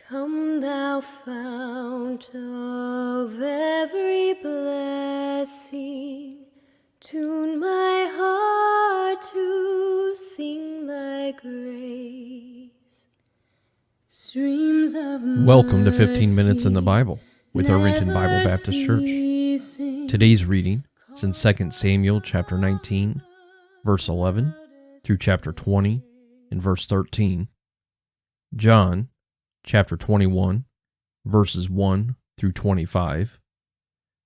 Come thou fount of every blessing, tune my heart to sing thy grace. Streams of Welcome to 15 Minutes in the Bible with Irvington Bible Baptist Church. Today's reading is in 2 Samuel chapter 19, verse 11 through chapter 20 and verse 13. John chapter 21, verses 1 through 25.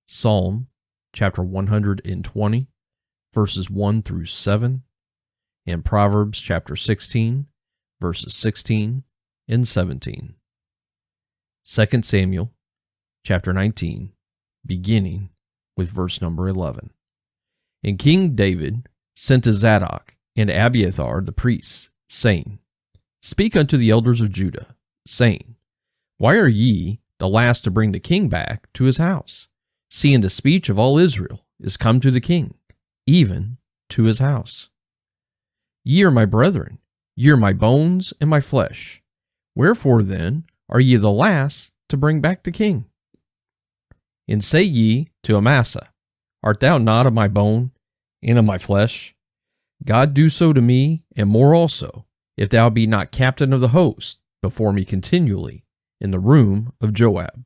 Psalm chapter 120, verses 1 through 7. And Proverbs chapter 16, verses 16 and 17. 2 Samuel chapter 19, beginning with verse number 11. And King David sent to Zadok and Abiathar the priests, saying, Speak unto the elders of Judah, saying, Why are ye the last to bring the king back to his house, seeing the speech of all Israel is come to the king, even to his house? Ye are my brethren, ye are my bones and my flesh. Wherefore then are ye the last to bring back the king? And say ye to Amasa, Art thou not of my bone and of my flesh? God do so to me, and more also, if thou be not captain of the host before me continually in the room of Joab.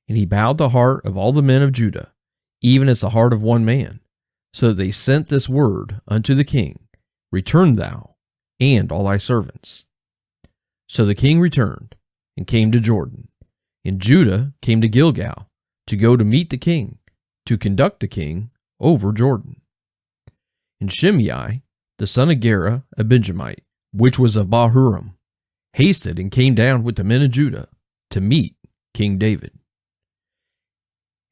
And he bowed the heart of all the men of Judah, even as the heart of one man, so that they sent this word unto the king, Return thou, and all thy servants. So the king returned, and came to Jordan, and Judah came to Gilgal, to go to meet the king, to conduct the king over Jordan. And Shimei, the son of Gera, a Benjamite, which was of Bahurim, hasted and came down with the men of Judah to meet King David.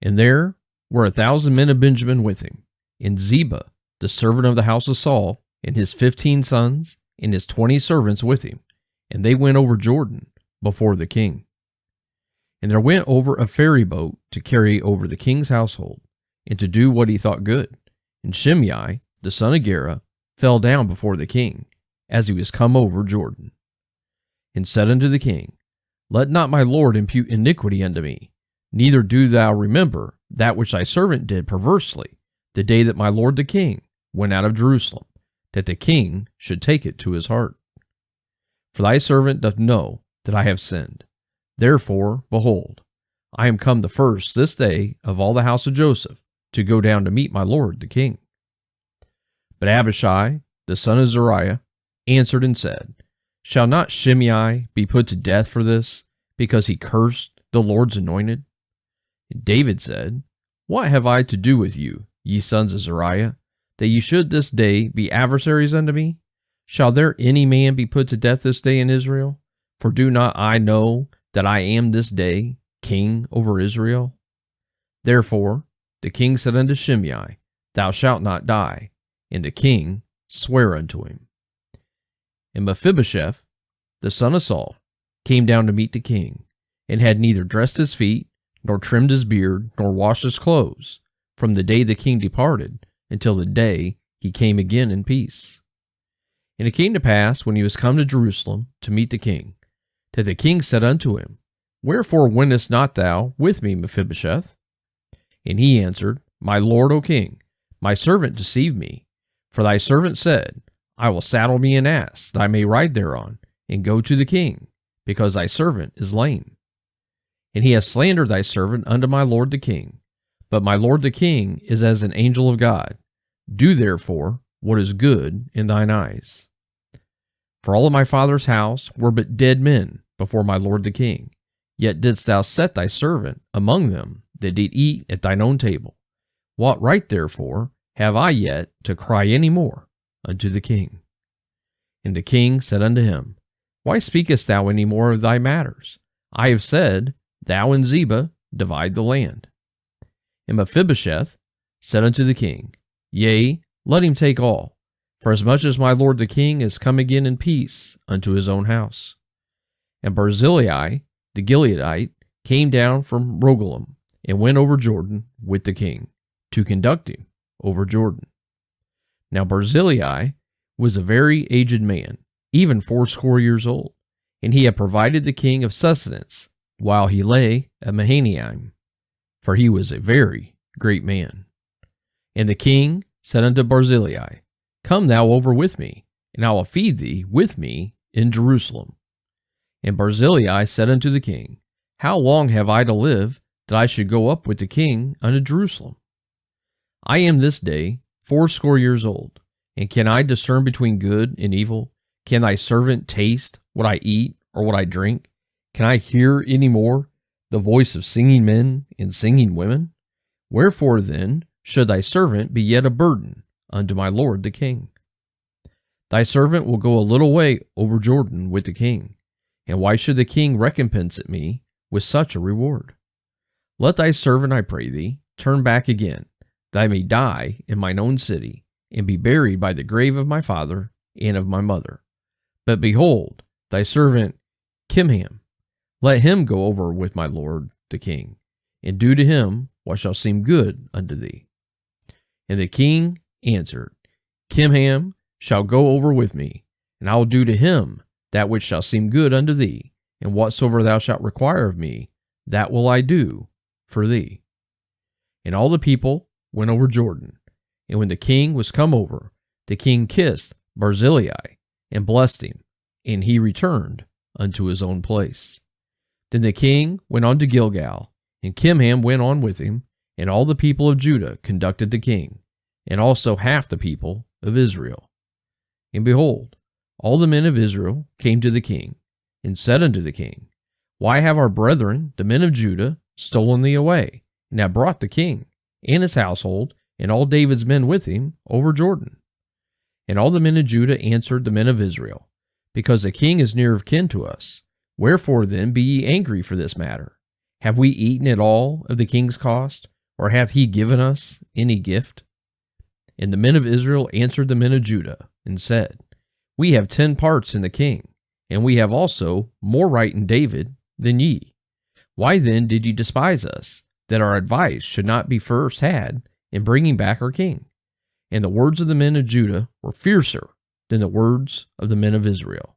And there were 1,000 men of Benjamin with him, and Ziba, the servant of the house of Saul, and his 15 sons, and his 20 servants with him, and they went over Jordan before the king. And there went over a ferry boat to carry over the king's household, and to do what he thought good. And Shimei, the son of Gera, fell down before the king, as he was come over Jordan, and said unto the king, Let not my lord impute iniquity unto me, neither do thou remember that which thy servant did perversely, the day that my lord the king went out of Jerusalem, that the king should take it to his heart. For thy servant doth know that I have sinned. Therefore, behold, I am come the first this day of all the house of Joseph, to go down to meet my lord the king. But Abishai, the son of Zeruiah, answered and said, Shall not Shimei be put to death for this, because he cursed the Lord's anointed? And David said, What have I to do with you, ye sons of Zeruiah, that ye should this day be adversaries unto me? Shall there any man be put to death this day in Israel? For do not I know that I am this day king over Israel? Therefore the king said unto Shimei, Thou shalt not die. And the king sware unto him. And Mephibosheth, the son of Saul, came down to meet the king, and had neither dressed his feet, nor trimmed his beard, nor washed his clothes, from the day the king departed until the day he came again in peace. And it came to pass, when he was come to Jerusalem to meet the king, that the king said unto him, Wherefore wentest not thou with me, Mephibosheth? And he answered, My lord, O king, my servant deceived me. For thy servant said, I will saddle me an ass, that I may ride thereon, and go to the king, because thy servant is lame. And he hath slandered thy servant unto my lord the king. But my lord the king is as an angel of God. Do therefore what is good in thine eyes. For all of my father's house were but dead men before my lord the king. Yet didst thou set thy servant among them that did eat at thine own table. What right, therefore, have I yet to cry any more unto the king? And the king said unto him, Why speakest thou any more of thy matters? I have said, Thou and Ziba divide the land. And Mephibosheth said unto the king, Yea, let him take all, for as much as my lord the king is come again in peace unto his own house. And Barzillai the Gileadite came down from Rogelim, and went over Jordan with the king, to conduct him over Jordan. Now Barzillai was a very aged man, even 80 years old, and he had provided the king of sustenance while he lay at Mahanaim, for he was a very great man. And the king said unto Barzillai, Come thou over with me, and I will feed thee with me in Jerusalem. And Barzillai said unto the king, How long have I to live, that I should go up with the king unto Jerusalem? I am this day 80 years old, and can I discern between good and evil? Can thy servant taste what I eat or what I drink? Can I hear any more the voice of singing men and singing women? Wherefore then should thy servant be yet a burden unto my lord the king? Thy servant will go a little way over Jordan with the king, and why should the king recompense at me with such a reward? Let thy servant, I pray thee, turn back again, that I may die in mine own city, and be buried by the grave of my father and of my mother. But behold, thy servant Kimham, let him go over with my lord the king, and do to him what shall seem good unto thee. And the king answered, Kimham shall go over with me, and I will do to him that which shall seem good unto thee, and whatsoever thou shalt require of me, that will I do for thee. And all the people went over Jordan, and when the king was come over, the king kissed Barzillai, and blessed him, and he returned unto his own place. Then the king went on to Gilgal, and Kimham went on with him, and all the people of Judah conducted the king, and also half the people of Israel. And behold, all the men of Israel came to the king, and said unto the king, Why have our brethren, the men of Judah, stolen thee away, and have brought the king, and his household, and all David's men with him, over Jordan? And all the men of Judah answered the men of Israel, Because the king is near of kin to us. Wherefore then be ye angry for this matter? Have we eaten at all of the king's cost, or hath he given us any gift? And the men of Israel answered the men of Judah, and said, We have 10 parts in the king, and we have also more right in David than ye. Why then did ye despise us, that our advice should not be first had in bringing back our king? And the words of the men of Judah were fiercer than the words of the men of Israel.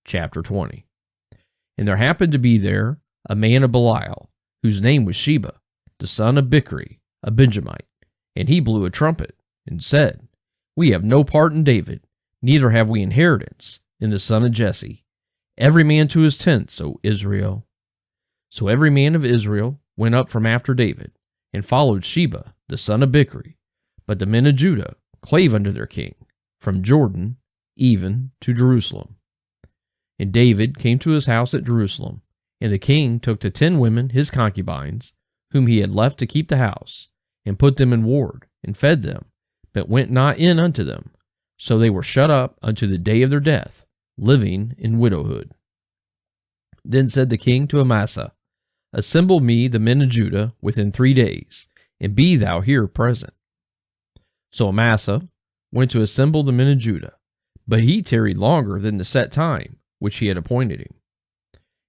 Chapter 20. And there happened to be there a man of Belial, whose name was Sheba, the son of Bichri, a Benjamite. And he blew a trumpet, and said, We have no part in David, neither have we inheritance in the son of Jesse. Every man to his tents, O Israel. So every man of Israel went up from after David, and followed Sheba, the son of Bichri. But the men of Judah clave unto their king, from Jordan even to Jerusalem. And David came to his house at Jerusalem, and the king took the 10 women his concubines, whom he had left to keep the house, and put them in ward, and fed them, but went not in unto them. So they were shut up unto the day of their death, living in widowhood. Then said the king to Amasa, Assemble me the men of Judah within 3 days, and be thou here present. So Amasa went to assemble the men of Judah, but he tarried longer than the set time which he had appointed him.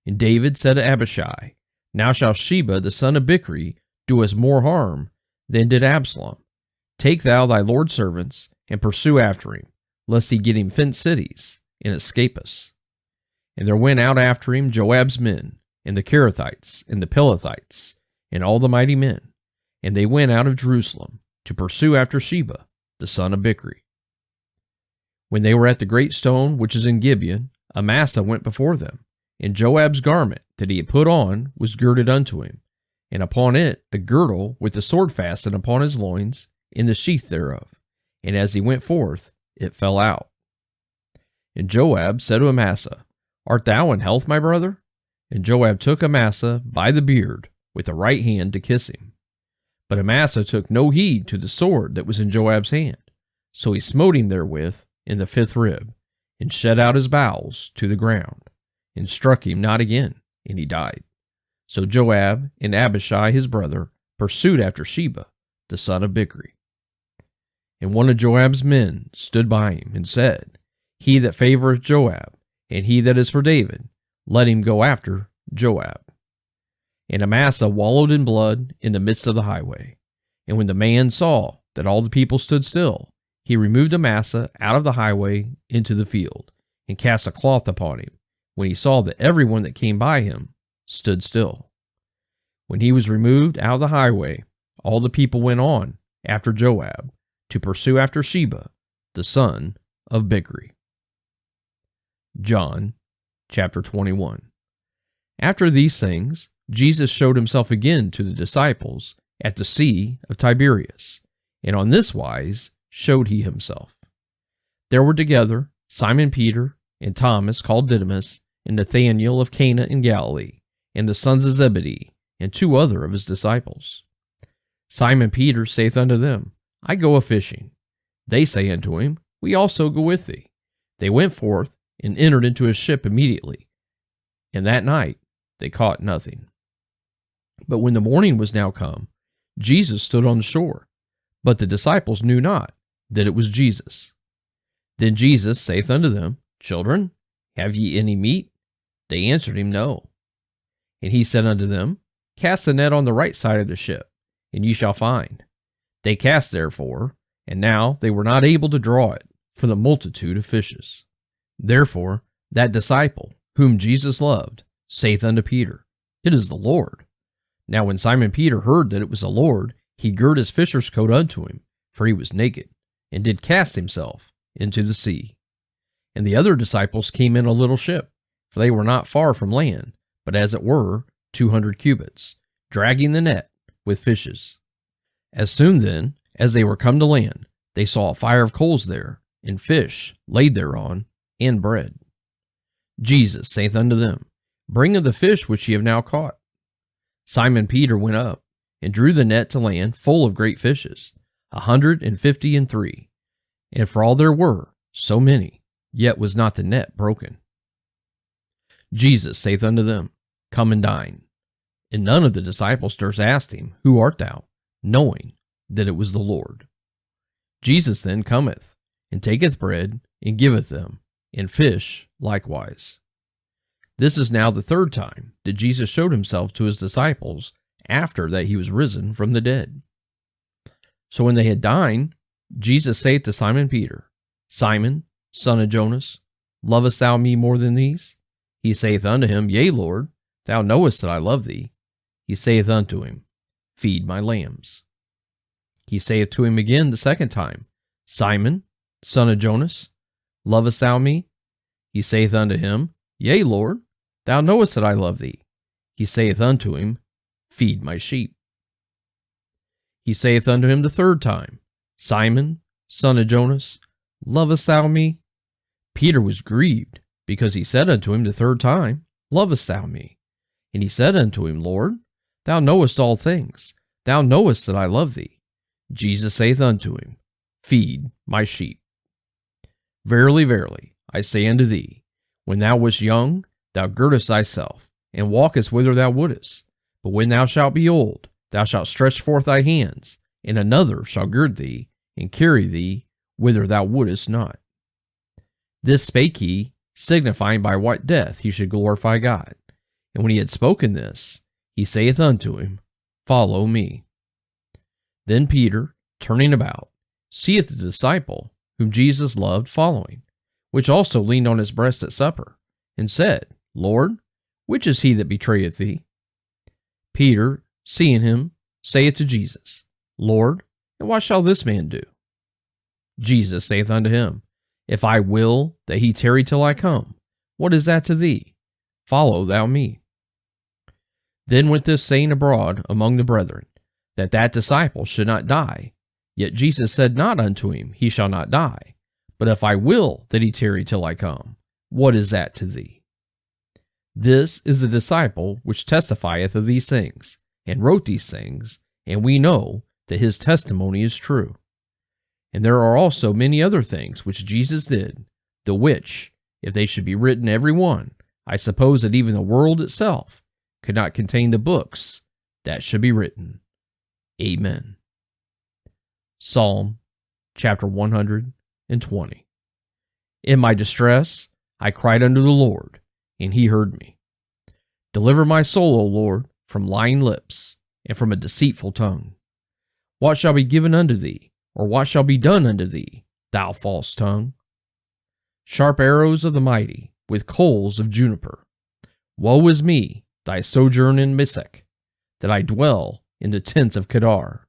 And David said to Abishai, Now shall Sheba the son of Bichri do us more harm than did Absalom. Take thou thy lord's servants, and pursue after him, lest he get him fenced cities, and escape us. And there went out after him Joab's men, and the Kerethites, and the Pelethites, and all the mighty men, and they went out of Jerusalem to pursue after Sheba the son of Bichri. When they were at the great stone which is in Gibeon, Amasa went before them, and Joab's garment that he had put on was girded unto him, and upon it a girdle with the sword fastened upon his loins in the sheath thereof. And as he went forth, it fell out. And Joab said to Amasa, Art thou in health, my brother? And Joab took Amasa by the beard with the right hand to kiss him. But Amasa took no heed to the sword that was in Joab's hand. So he smote him therewith in the 5th rib, and shed out his bowels to the ground, and struck him not again, and he died. So Joab and Abishai his brother pursued after Sheba the son of Bichri. And one of Joab's men stood by him, and said, He that favoreth Joab, and he that is for David, let him go after Joab. And Amasa wallowed in blood in the midst of the highway. And when the man saw that all the people stood still, he removed Amasa out of the highway into the field, and cast a cloth upon him, when he saw that everyone that came by him stood still. When he was removed out of the highway, all the people went on after Joab to pursue after Sheba, the son of Bichri. John chapter 21. After these things, Jesus showed himself again to the disciples at the Sea of Tiberias, and on this wise showed he himself. There were together Simon Peter, and Thomas called Didymus, and Nathanael of Cana in Galilee, and the sons of Zebedee, and 2 other of his disciples. Simon Peter saith unto them, I go a-fishing. They say unto him, We also go with thee. They went forth, and entered into a ship immediately, and that night they caught nothing. But when the morning was now come, Jesus stood on the shore, but the disciples knew not that it was Jesus. Then Jesus saith unto them, Children, have ye any meat? They answered him, No. And he said unto them, Cast the net on the right side of the ship, and ye shall find. They cast therefore, and now they were not able to draw it, for the multitude of fishes. Therefore that disciple, whom Jesus loved, saith unto Peter, It is the Lord. Now when Simon Peter heard that it was the Lord, he girt his fisher's coat unto him, for he was naked, and did cast himself into the sea. And the other disciples came in a little ship, for they were not far from land, but as it were 200 cubits, dragging the net with fishes. As soon then as they were come to land, they saw a fire of coals there, and fish laid thereon, and bread. Jesus saith unto them, Bring of the fish which ye have now caught. Simon Peter went up, and drew the net to land full of great fishes, 153. And for all there were so many, yet was not the net broken. Jesus saith unto them, Come and dine. And none of the disciples durst ask him, Who art thou? Knowing that it was the Lord. Jesus then cometh, and taketh bread, and giveth them, and fish likewise. This is now the 3rd time that Jesus showed himself to his disciples after that he was risen from the dead. So when they had dined, Jesus saith to Simon Peter, Simon, son of Jonas, lovest thou me more than these? He saith unto him, Yea, Lord, thou knowest that I love thee. He saith unto him, Feed my lambs. He saith to him again the 2nd time, Simon, son of Jonas, lovest thou me? He saith unto him, Yea, Lord, thou knowest that I love thee. He saith unto him, Feed my sheep. He saith unto him the 3rd time, Simon, son of Jonas, lovest thou me? Peter was grieved, because he said unto him the 3rd time, Lovest thou me? And he said unto him, Lord, thou knowest all things. Thou knowest that I love thee. Jesus saith unto him, Feed my sheep. Verily, verily, I say unto thee, when thou wast young, thou girdest thyself, and walkest whither thou wouldest. But when thou shalt be old, thou shalt stretch forth thy hands, and another shall gird thee, and carry thee whither thou wouldest not. This spake he, signifying by what death he should glorify God. And when he had spoken this, he saith unto him, Follow me. Then Peter, turning about, seeth the disciple whom Jesus loved following, which also leaned on his breast at supper, and said, Lord, which is he that betrayeth thee? Peter, seeing him, saith to Jesus, Lord, and what shall this man do? Jesus saith unto him, If I will that he tarry till I come, what is that to thee? Follow thou me. Then went this saying abroad among the brethren, that disciple should not die. Yet Jesus said not unto him, He shall not die. But if I will that he tarry till I come, what is that to thee? This is the disciple which testifieth of these things, and wrote these things, and we know that his testimony is true. And there are also many other things which Jesus did, the which, if they should be written every one, I suppose that even the world itself could not contain the books that should be written. Amen. Psalm chapter 120. In my distress I cried unto the Lord, and he heard me. Deliver my soul, O Lord, from lying lips, and from a deceitful tongue. What shall be given unto thee, or what shall be done unto thee, thou false tongue? Sharp arrows of the mighty with coals of juniper. Woe is me, thy sojourn in Mesech, that I dwell in the tents of Kedar.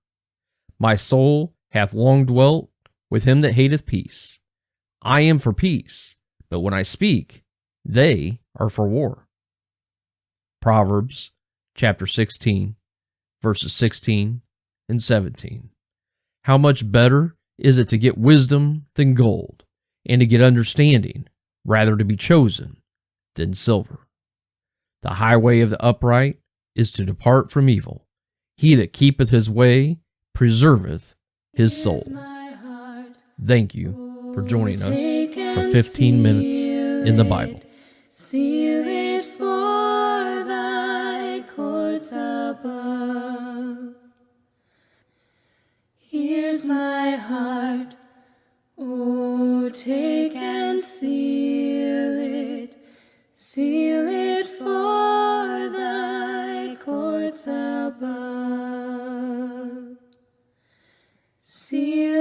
My soul hath long dwelt with him that hateth peace. I am for peace, but when I speak, they are for war. Proverbs chapter 16, verses 16 and 17. How much better is it to get wisdom than gold, and to get understanding rather to be chosen than silver. The highway of the upright is to depart from evil. He that keepeth his way preserveth his soul. Thank you for joining us for 15 minutes in the Bible. Seal it for thy courts above. Here's my heart, oh, take and seal it for thy courts above. Seal